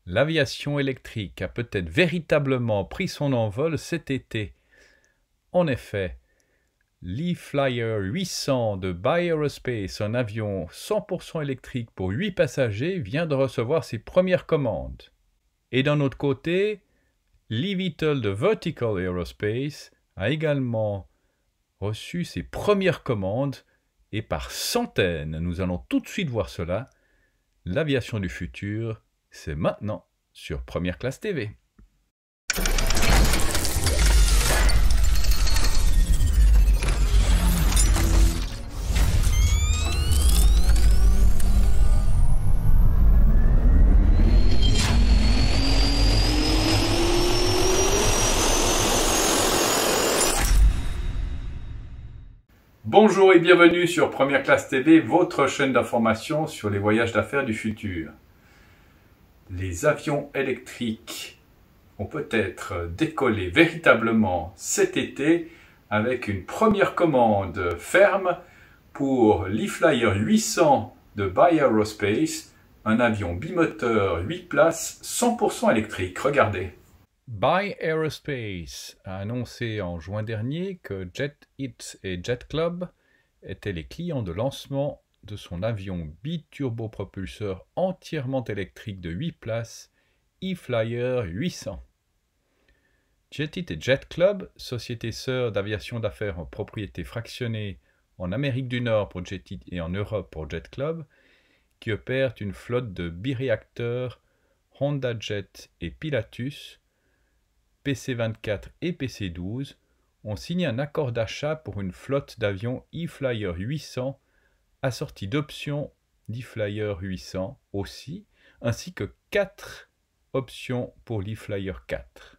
L'aviation électrique a peut-être véritablement pris son envol cet été. En effet, l'E-Flyer 800 de Bye Aerospace, un avion 100% électrique pour 8 passagers, vient de recevoir ses premières commandes. Et d'un autre côté, l'eVTOL de Vertical Aerospace a également reçu ses premières commandes, et par centaines. Nous allons tout de suite voir cela. L'aviation du futur, c'est maintenant sur Première Classe TV. Bonjour et bienvenue sur Première Classe TV, votre chaîne d'information sur les voyages d'affaires du futur. Les avions électriques vont peut-être décoller véritablement cet été avec une première commande ferme pour l'E-Flyer 800 de Bye Aerospace, un avion bimoteur 8 places 100% électrique. Regardez. Bye Aerospace a annoncé en juin dernier que JetX et JetClub étaient les clients de lancement de son avion biturbopropulseur entièrement électrique de 8 places E-Flyer 800. JetX et JetClub, société sœur d'aviation d'affaires en propriété fractionnée en Amérique du Nord pour JetX et en Europe pour JetClub, qui opèrent une flotte de biréacteurs Honda Jet et Pilatus, PC-24 et PC-12, ont signé un accord d'achat pour une flotte d'avions E-Flyer 800 assortie d'options d'E-Flyer 800 aussi, ainsi que 4 options pour l'E-Flyer 4.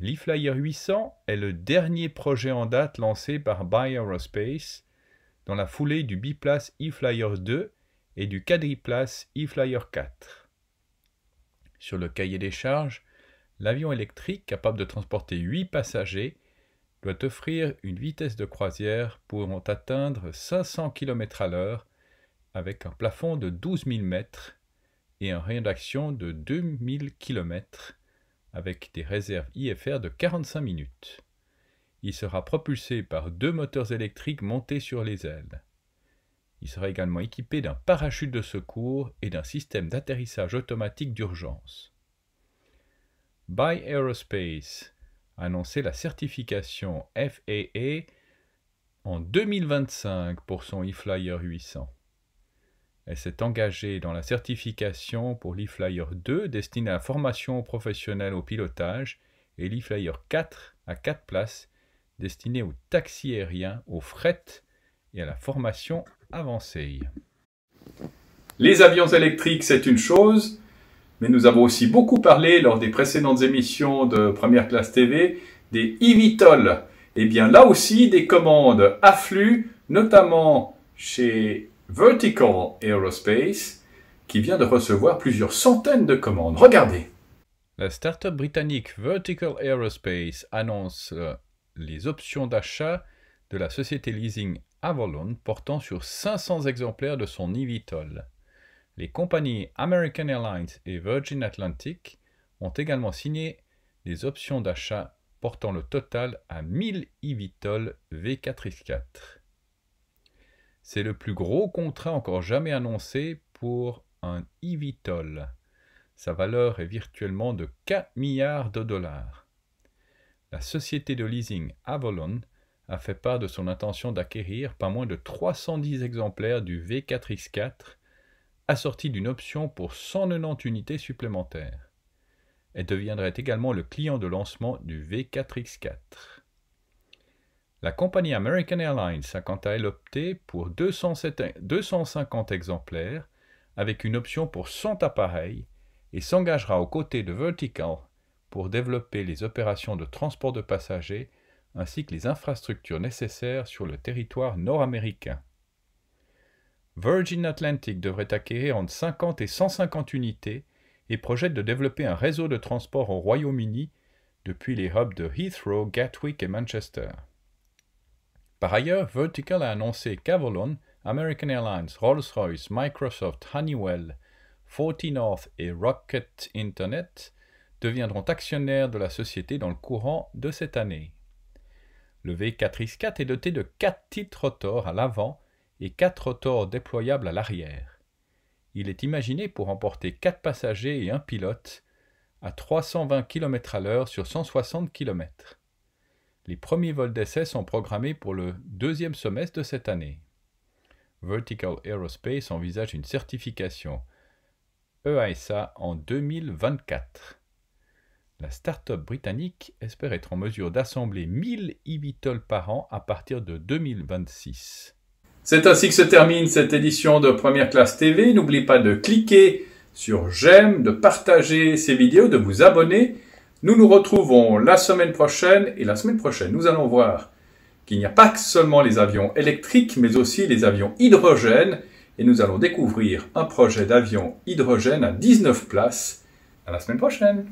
L'E-Flyer 800 est le dernier projet en date lancé par Bye Aerospace dans la foulée du biplace E-Flyer 2 et du quadriplace E-Flyer 4. Sur le cahier des charges, l'avion électrique, capable de transporter 8 passagers, doit offrir une vitesse de croisière pouvant atteindre 500 km/h avec un plafond de 12 000 mètres et un rayon d'action de 2000 km avec des réserves IFR de 45 minutes. Il sera propulsé par 2 moteurs électriques montés sur les ailes. Il sera également équipé d'un parachute de secours et d'un système d'atterrissage automatique d'urgence. Bye Aerospace a annoncé la certification FAA en 2025 pour son E-Flyer 800. Elle s'est engagée dans la certification pour l'E-Flyer 2 destiné à la formation professionnelle au pilotage et l'E-Flyer 4 à 4 places destiné au taxi aérien, au fret et à la formation avancée. Les avions électriques, c'est une chose. Mais nous avons aussi beaucoup parlé lors des précédentes émissions de Première Classe TV des eVTOL. Et bien là aussi, des commandes affluent, notamment chez Vertical Aerospace, qui vient de recevoir plusieurs centaines de commandes. Regardez. La start-up britannique Vertical Aerospace annonce les options d'achat de la société leasing Avolon portant sur 500 exemplaires de son eVTOL. Les compagnies American Airlines et Virgin Atlantic ont également signé des options d'achat portant le total à 1000 eVTOL V4X4. C'est le plus gros contrat encore jamais annoncé pour un eVTOL. Sa valeur est virtuellement de 4 milliards de dollars. La société de leasing Avolon a fait part de son intention d'acquérir pas moins de 310 exemplaires du V4X4 assortie d'une option pour 190 unités supplémentaires. Elle deviendrait également le client de lancement du V4X4. La compagnie American Airlines a quant à elle opté pour 250 exemplaires avec une option pour 100 appareils et s'engagera aux côtés de Vertical pour développer les opérations de transport de passagers ainsi que les infrastructures nécessaires sur le territoire nord-américain. Virgin Atlantic devrait acquérir entre 50 et 150 unités et projette de développer un réseau de transport au Royaume-Uni depuis les hubs de Heathrow, Gatwick et Manchester. Par ailleurs, Vertical a annoncé qu'Avolon, American Airlines, Rolls-Royce, Microsoft, Honeywell, Fortinorth et Rocket Internet deviendront actionnaires de la société dans le courant de cette année. Le V4X4 est doté de 4 titres rotors à l'avant et 4 rotors déployables à l'arrière. Il est imaginé pour emporter 4 passagers et un pilote à 320 km/h sur 160 km. Les premiers vols d'essai sont programmés pour le deuxième semestre de cette année. Vertical Aerospace envisage une certification EASA en 2024. La start-up britannique espère être en mesure d'assembler 1000 eVTOL par an à partir de 2026. C'est ainsi que se termine cette édition de Première Classe TV. N'oubliez pas de cliquer sur j'aime, de partager ces vidéos, de vous abonner. Nous nous retrouvons la semaine prochaine et la semaine prochaine, nous allons voir qu'il n'y a pas seulement les avions électriques, mais aussi les avions hydrogène. Et nous allons découvrir un projet d'avion hydrogène à 19 places. À la semaine prochaine!